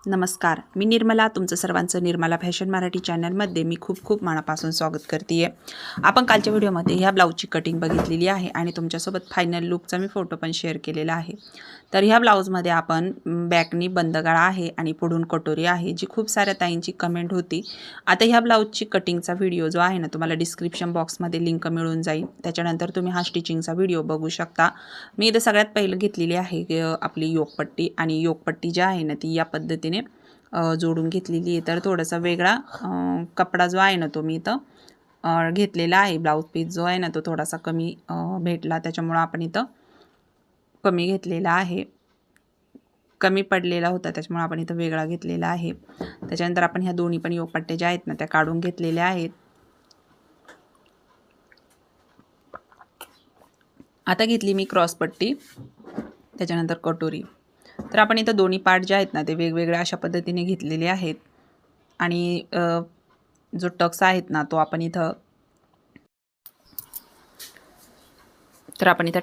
नमस्कार, मी निर्मला. तुमचं सर्वांचं निर्मला फॅशन मराठी चॅनलमध्ये मी खूप खूप मनापासून स्वागत करते आहे. आपण कालच्या व्हिडिओमध्ये ह्या ब्लाऊजची कटिंग बघितलेली आहे आणि तुमच्यासोबत फायनल लुकचा मी फोटो पण शेअर केलेला आहे. तर ह्या ब्लाऊजमध्ये आपण बॅकनी बंद गळा आहे आणि पुढून कटोरी आहे, जी खूप साऱ्या ताईंची कमेंट होती. आता ह्या ब्लाऊजची कटिंगचा व्हिडिओ जो आहे ना, तुम्हाला डिस्क्रिप्शन बॉक्समध्ये लिंक मिळून जाईल. त्याच्यानंतर तुम्ही हा स्टिचिंगचा व्हिडिओ बघू शकता. मी इथं सगळ्यात पहिलं घेतलेली आहे आपली योकपट्टी आणि योकपट्टी जी आहे ना, ती या पद्धतीने जोडून घेतलेली आहे. तर थोडासा वेगळा कपडा जो आहे ना, तो मी इथं घेतलेला आहे. ब्लाऊज पीस जो आहे ना, तो थोडासा कमी भेटला, त्याच्यामुळं आपण इथं कमी घेतलेला आहे. कमी पडलेला होता, त्याच्यामुळे आपण इथं वेगळा घेतलेला आहे. त्याच्यानंतर आपण ह्या दोन्ही पण योगपट्ट्या ज्या आहेत ना, त्या काढून घेतलेल्या आहेत. आता घेतली मी क्रॉसपट्टी, त्याच्यानंतर कटोरी. तर आपण इथं दोन्ही पार्ट जे आहेत ना, ते वेगवेगळ्या अशा पद्धतीने घेतलेले आहेत. आणि जो टक्स आहेत ना, तो आपण इथं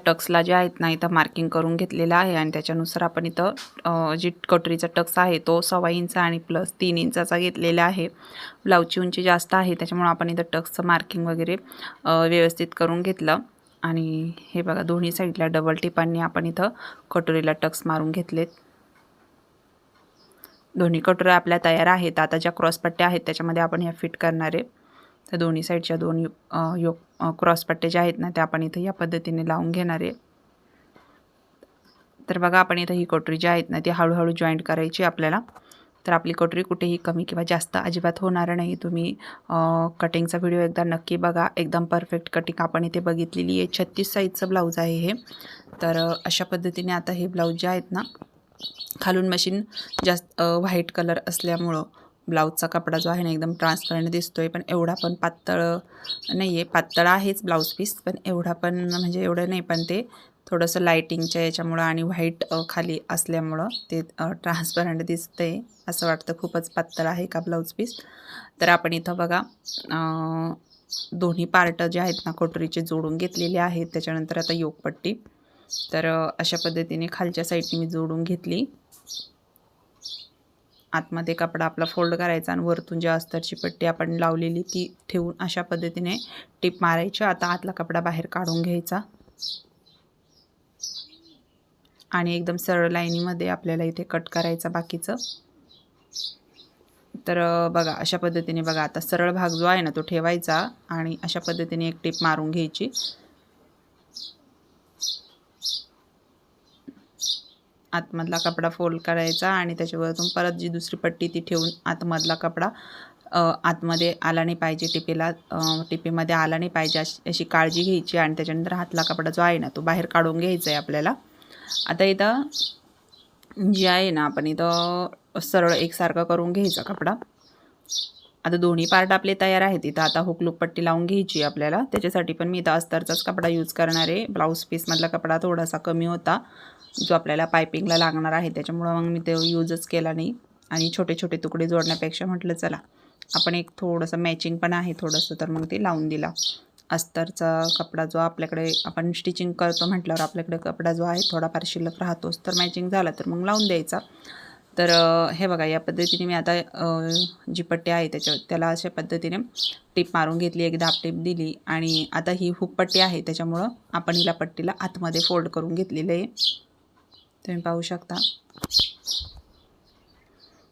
टक्सला जे आहेत ना, इथं मार्किंग करून घेतलेला आहे आणि त्याच्यानुसार आपण इथं जी कटोरीचा टक्स आहे तो 1.25 इंच आणि प्लस 3 इंचाचा घेतलेला आहे. ब्लाऊजची उंची जास्त आहे, त्याच्यामुळे आपण इथं टक्सचं मार्किंग वगैरे व्यवस्थित करून घेतलं. आणि हे बघा, दोन्ही साईडला डबल टिपांनी आपण इथं कटोरीला टक्स मारून घेतलेत. दोन्ही कटोऱ्या आपल्या तयार आहेत. आता ज्या क्रॉसपट्ट्या आहेत त्याच्यामध्ये आपण ह्या फिट करणार आहे. तर दोन्ही साईडच्या दोन क्रॉसपट्ट्या ज्या आहेत ना, त्या आपण इथं या पद्धतीने लावून घेणार आहे. तर बघा, आपण इथं ही कटोरी जी आहेत ना, ती हळूहळू जॉईंट करायची आपल्याला. तर आपली कटोरी कुठेही कमी किंवा जास्त अजिबात होणार नाही. तुम्ही कटिंगचा व्हिडिओ एकदा नक्की बघा. एकदम परफेक्ट कटिंग आपण इथे बघितलेली आहे. 36 साईजचं ब्लाऊज आहे हे. तर अशा पद्धतीने आता हे ब्लाऊज जे आहेत ना, खालून मशीन जास्त व्हाईट कलर असल्यामुळं ब्लाऊजचा कपडा जो आहे ना, एकदम ट्रान्सपरंट दिसतोय. पण एवढा पण पातळ नाही आहे. पातळ आहेच ब्लाऊज पीस, पण एवढा पण म्हणजे एवढं नाही. पण ते थोडंसं लाईटिंगच्या याच्यामुळं आणि व्हाईट खाली असल्यामुळं ते ट्रान्सपरंट दिसतंय. असं वाटतं खूपच पातळ आहे का ब्लाऊज पीस. तर आपण इथं बघा, दोन्ही पार्ट जे आहेत ना, कटोरीचे जोडून घेतलेले आहेत. त्याच्यानंतर आता योगपट्टी. तर अशा पद्धतीने खालच्या साईडने मी जोडून घेतली. आतमध्ये कपडा आपला फोल्ड करायचा आणि वरतून जी अस्तरची पट्टी आपण लावलेली ती ठेवून अशा पद्धतीने टिप मारायची. आता आतला कपडा बाहेर काढून घ्यायचा आणि एकदम सरळ लाईनीमध्ये आपल्याला इथे कट करायचा बाकीचं. तर बघा, अशा पद्धतीने बघा, आता सरळ भाग जो आहे ना, तो ठेवायचा आणि अशा पद्धतीने एक टिप मारून घ्यायची. आतमधला कपडा फोल्ड करायचा आणि त्याच्यावरतून परत जी दुसरी पट्टी ती ठेवून आतमधला कपडा आतमध्ये आला नाही पाहिजे, टिपेमध्ये आला नाही पाहिजे अशी काळजी घ्यायची. आणि त्याच्यानंतर हातला कपडा जो आहे ना, तो बाहेर काढून घ्यायचा आहे आपल्याला. आता इथं जी आहे ना, आपण इथं सरळ एकसारखं करून घ्यायचा कपडा. आता दोन्ही पार्ट आपले तयार आहेत. इथं आता हुकलूक पट्टी लावून घ्यायची आपल्याला. त्याच्यासाठी पण मी इथं अस्तरचाच कपडा यूज करणार आहे. ब्लाऊज पीसमधला कपडा थोडासा कमी होता, जो आपल्याला पायपिंगला लागणार आहे, त्याच्यामुळं मग मी ते यूजच केला नाही. आणि छोटे छोटे तुकडे जोडण्यापेक्षा म्हटलं चला आपण एक थोडंसं मॅचिंग पण आहे थोडंसं, तर मग ते लावून दिला. अस्तरचा कपडा जो आपल्याकडे आपण स्टिचिंग करतो म्हटल्यावर आपल्याकडे कपडा जो आहे थोडाफार शिल्लक राहतोच, तर मॅचिंग झाला तर मग लावून द्यायचा. तर हे बघा, या पद्धतीने मी आता जी पट्टी आहे त्याला अशा पद्धतीने टिप मारून घेतली, एक दाब टिप दिली. आणि आता ही हुक पट्टी आहे, त्याच्यामुळं आपण हिला पट्टीला आतमध्ये फोल्ड करून घेतलेलं आहे, तुम्ही पाहू शकता.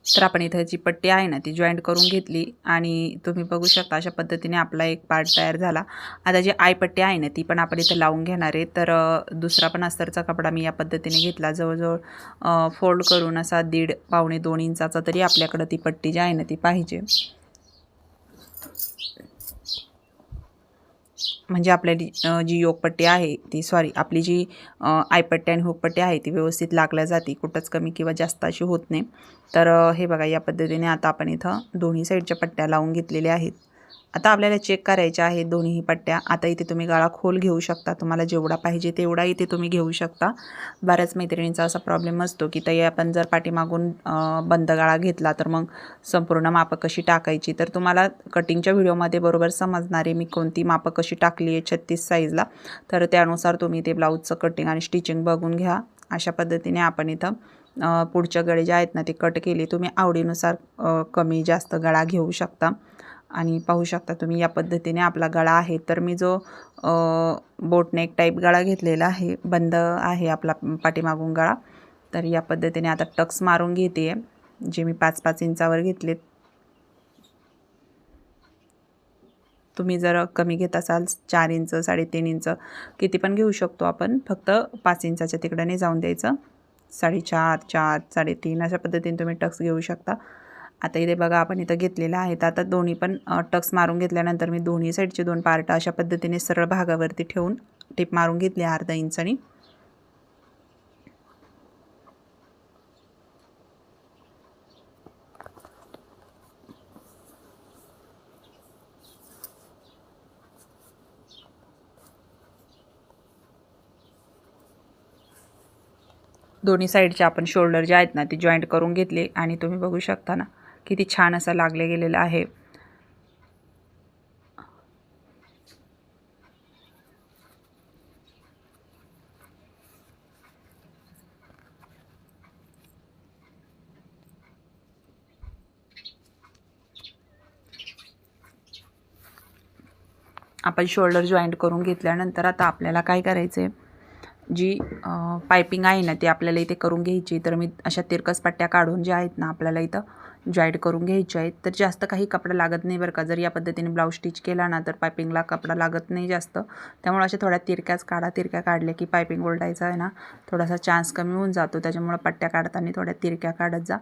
तर आपण इथं जी पट्टी आहे ना, ती जॉईंट करून घेतली आणि तुम्ही बघू शकता अशा पद्धतीने आपला एक पार्ट तयार झाला. आता जी आय पट्टी आहे ना, ती पण आपण इथं लावून घेणार आहे. तर दुसरा पण अस्तरचा कपडा मी या पद्धतीने घेतला, जवळजवळ फोल्ड करून असा 1.5 पावणे 2 इंचाचा तरी आपल्याकडं ती पट्टी जी आहे ना, ती पाहिजे. म्हणजे आपल्याली जी योगपट्टी आहे ती आपली जी आयपट्टी आणि हुकपट्टी आहे ती व्यवस्थित लागल्या जाते, कुठंच कमी किंवा जास्त अशी होत नाही. तर हे बघा, या पद्धतीने आता आपण इथं दोन्ही साईडच्या पट्ट्या लावून घेतलेल्या आहेत. आता आपल्याला चेक करायच्या आहेत दोन्ही पट्ट्या. आता इथे तुम्ही गळा खोल घेऊ शकता, तुम्हाला जेवढा पाहिजे तेवढा इथे तुम्ही घेऊ शकता. बऱ्याच मैत्रिणींचा असा प्रॉब्लेम असतो की ताई आपण जर पाठीमागून बंद गळा घेतला तर मग संपूर्ण मापं कशी टाकायची. तर तुम्हाला कटिंगच्या व्हिडिओमध्ये बरोबर समजणार आहे मी कोणती मापं कशी टाकली आहे 36 साईजला. तर त्यानुसार तुम्ही ते ब्लाऊजचं कटिंग आणि स्टिचिंग बघून घ्या. अशा पद्धतीने आपण इथं पुढच्या गळे जे आहेत ना ते कट केले. तुम्ही आवडीनुसार कमी जास्त गळा घेऊ शकता. आणि पाहू शकता तुम्ही या पद्धतीने आपला गळा आहे. तर मी जो बोटनेक टाईप गळा घेतलेला आहे, बंद आहे आपला पाठीमागून गळा. तर या पद्धतीने आता टक्स मारून घेते आहे, जे मी 5-5 इंचावर घेतलेत. तुम्ही जर कमी घेत असाल 4 इंच 3.5 इंच किती पण घेऊ शकतो आपण, फक्त 5 इंचाच्या तिकडे नाही जाऊन द्यायचं. 4.5, 4, 3.5 अशा पद्धतीने तुम्ही टक्स घेऊ शकता. आता इथे बघा आपण इथं घेतलेलं आहे. तर आता दोन्ही पण टक्स मारून घेतल्यानंतर मी दोन्ही साईडचे 2 पार्ट अशा पद्धतीने सरळ भागावरती ठेवून टिप मारून घेतली अर्धा इंचानी. दोन्ही साईडचे आपण शोल्डर जे आहेत ना ते जॉईंट करून घेतले आणि तुम्ही बघू शकता ना किती छान असं लागले गेलेलं आहे. आपण शोल्डर जॉईंट करून घेतल्यानंतर आता आपल्याला काय करायचं आहे, जी पायपिंग आहे ना ती आपल्याला इथे करून घ्यायची. तर मी अशा तिरकस पट्ट्या काढून ज्या आहेत ना आपल्याला इथं जॉईंट करून घ्यायच्या आहेत. तर जास्त काही कपडा लागत नाही बरं का. जर या पद्धतीने ब्लाऊज स्टिच केला ना तर पायपिंगला कपडा लागत नाही जास्त. त्यामुळे अशा थोड्या तिरक्याच काढा. तिरक्या काढल्या की पायपिंग उलटायचा आहे ना थोडासा चान्स कमी होऊन जातो. त्याच्यामुळे पट्ट्या काढताना थोड्या तिरक्या काढत जा.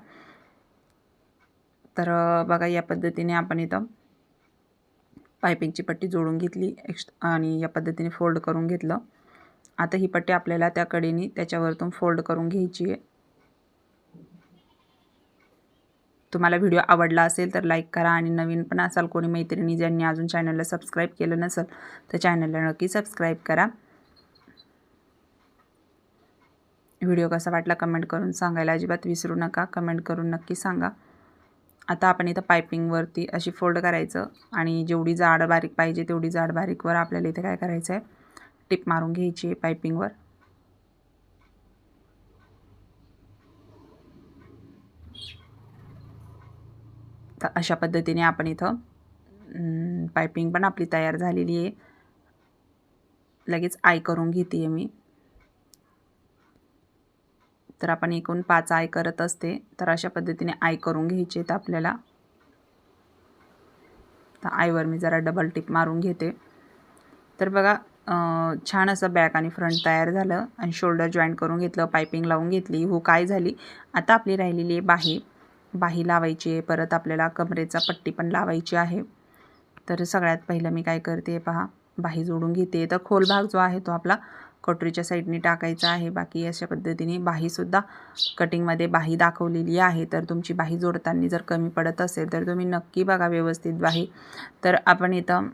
तर बघा या पद्धतीने आपण इथं पायपिंगची पट्टी जोडून घेतली आणि या पद्धतीने फोल्ड करून घेतलं. आता ही पट्टी आपल्याला त्या कडेने त्याच्यावरतून फोल्ड करून घ्यायची आहे. तुम्हाला व्हिडिओ आवडला असेल तर लाईक करा आणि नवीन पण असाल कोणी मैत्रिणी ज्यांनी अजून चॅनलला सबस्क्राईब केलं नसेल तर चॅनलला नक्की सबस्क्राईब करा. व्हिडिओ कसा वाटला कमेंट करून सांगायला अजिबात विसरू नका. कमेंट करून नक्की सांगा. आता आपण इथं पायपिंगवरती अशी फोल्ड करायचं आणि जेवढी जाड बारीक पाहिजे तेवढी जाड बारीकवर आपल्याला इथे काय करायचं आहे, टिप मारून घ्यायची आहे पायपिंगवर. तर अशा पद्धतीने आपण इथं पायपिंग पण आपली तयार झालेली आहे. लगेच आय करून घेते आहे मी. तर आपण एकूण 5 आय करत असते. तर अशा पद्धतीने आय करून घ्यायचे आहेत आपल्याला. तर आयवर मी जरा डबल टिप मारून घेते. तर बघा छान असं बॅक आणि फ्रंट तयार झालं आणि शोल्डर जॉईंट करून घेतलं, पायपिंग लावून घेतली, हुक आय झाली. आता आपली राहिलेली आहे बाही. बाही लावायची आहे. परत आपल्याला कमरेचा पट्टी पण लावायची आहे. तर सगळ्यात पहिलं मी काय करते पहा, बाही जोडून घेते. तर खोल भाग जो आहे तो आपला कटोरीच्या साईडने टाकायचा आहे. बाकी अशा पद्धतीने बाहीसुद्धा कटिंगमध्ये बाही दाखवलेली आहे. तर तुमची बाही जोडताना जर कमी पडत असेल तर तुम्ही नक्की बघा व्यवस्थित बाही. तर आपण इथं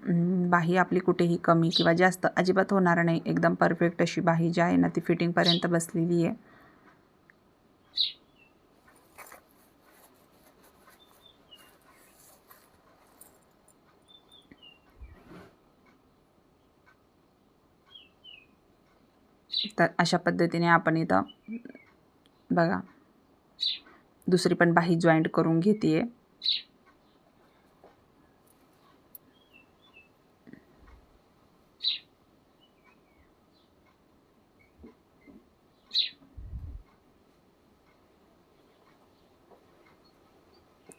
बाही आपली कुठेही कमी किंवा जास्त अजिबात होणार नाही. एकदम परफेक्ट अशी बाही जी आहे ना ती फिटिंगपर्यंत बसलेली आहे. तर अशा पद्धतीने आपण इथं बघा दुसरी पण बाही जॉईंट करून घेते आहे.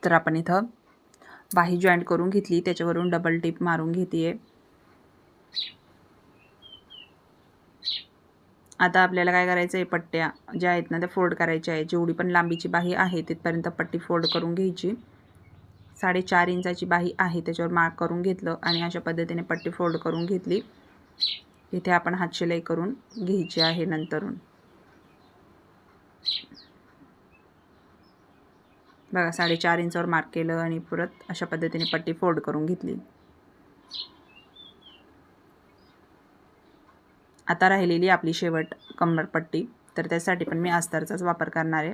तर आपण इथं बाही जॉईंट करून घेतली, त्याच्यावरून डबल टिप मारून घेते आहे. आता आपल्याला काय करायचं आहे, पट्ट्या ज्या आहेत ना त्या फोल्ड करायच्या आहे. जेवढी पण लांबीची बाही आहे तिथपर्यंत पट्टी फोल्ड करून घ्यायची. 4.5 इंचाची बाही आहे त्याच्यावर मार्क करून घेतलं आणि अशा पद्धतीने पट्टी फोल्ड करून घेतली. इथे आपण हातशिलाई करून घ्यायची आहे नंतरून. बघा 4.5 इंचावर मार्क केलं आणि परत अशा पद्धतीने पट्टी फोल्ड करून घेतली. आता राहिलेली आपली शेवट कंबरपट्टी. तर त्यासाठी पण मी अस्तरचाच वापर करणार आहे.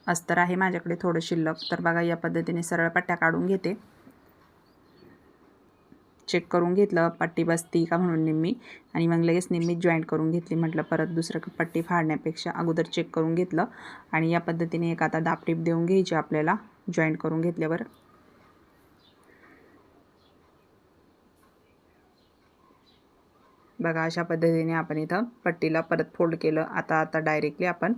अस्तर आहे माझ्याकडे थोडं शिल्लक. तर बघा या पद्धतीने सरळ पट्ट्या काढून घेते. चेक करून घेतलं पट्टी बसती का म्हणून निम्मी, आणि मग लगेच निम्मी जॉईंट करून घेतली. म्हटलं परत दुसरं पट्टी फाडण्यापेक्षा अगोदर चेक करून घेतलं. आणि या पद्धतीने एक आता दाब टीप देऊन घ्यायची आपल्याला जॉईंट करून घेतल्यावर. बघा अशा पद्धतीने आपण इथं पट्टीला परत फोल्ड केलं. आता डायरेक्टली आपण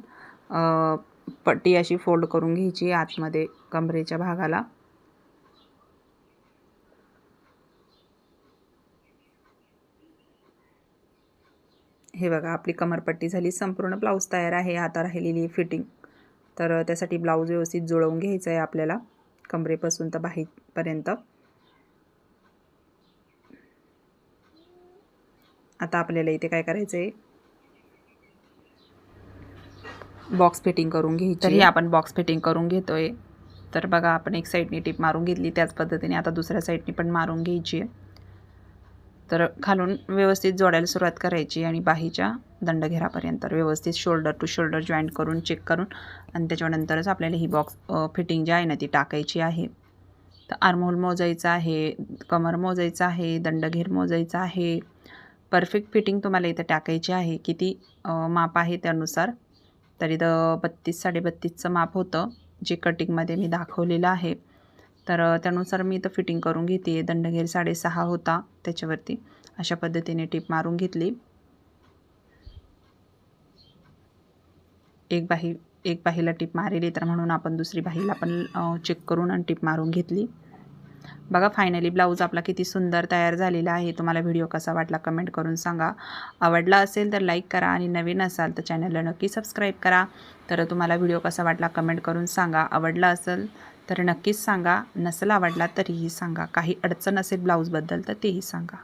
पट्टी अशी फोल्ड करून घ्यायची आतमध्ये कमरेच्या भागाला. हे बघा आपली कमरपट्टी झाली. संपूर्ण ब्लाऊज तयार आहे. आता राहिलेली फिटिंग. तर त्यासाठी ब्लाऊज व्यवस्थित जुळवून घ्यायचं आहे आपल्याला कमरेपासून तर बाहीपर्यंत. आता आपल्याला इथे काय करायचं आहे, बॉक्स फिटिंग करून घ्यायची. तरी आपण बॉक्स फिटिंग करून घेतोय. तर बघा आपण एक साईडनी टीप मारून घेतली, त्याच पद्धतीने आता दुसऱ्या साईडनी पण मारून घ्यायची आहे. तर खालून व्यवस्थित जोडायला सुरुवात करायची आणि बाहीच्या दंडघेरापर्यंत व्यवस्थित शोल्डर टू शोल्डर जॉईंट करून चेक करून, आणि त्याच्यानंतरच आपल्याला ही बॉक्स फिटिंग जी आहे ना ती टाकायची आहे. तर आर्महोल मोजायचा आहे, कमर मोजायचं आहे, दंडघेर मोजायचा आहे. परफेक्ट फिटिंग तुम्हाला इथं टाकायची आहे. किती माप आहे त्यानुसार. तर इथं 32-32.5चं माप होतं जे कटिंगमध्ये मी दाखवलेलं आहे. तर त्यानुसार मी इथं फिटिंग करून घेते. दंडघेर 6.5 होता त्याच्यावरती. अशा पद्धतीने टीप मारून घेतली. एक बाहीला टीप मारली, तर म्हणून आपण दुसरी बाहीला पण चेक करून आणि टीप मारून घेतली. बघा फायनली ब्लाऊज आपला किती सुंदर तयार झालेला आहे. तुम्हाला व्हिडिओ कसा वाटला कमेंट करून सांगा. आवडला असेल तर लाईक करा आणि नवीन असाल तर चॅनलला नक्की सबस्क्राईब करा. तर तुम्हाला व्हिडिओ कसा वाटला कमेंट करून सांगा. आवडला असेल तर नक्कीच सांगा, नसेल आवडला तरीही सांगा. काही अडचण असेल ब्लाऊजबद्दल तर तेही सांगा.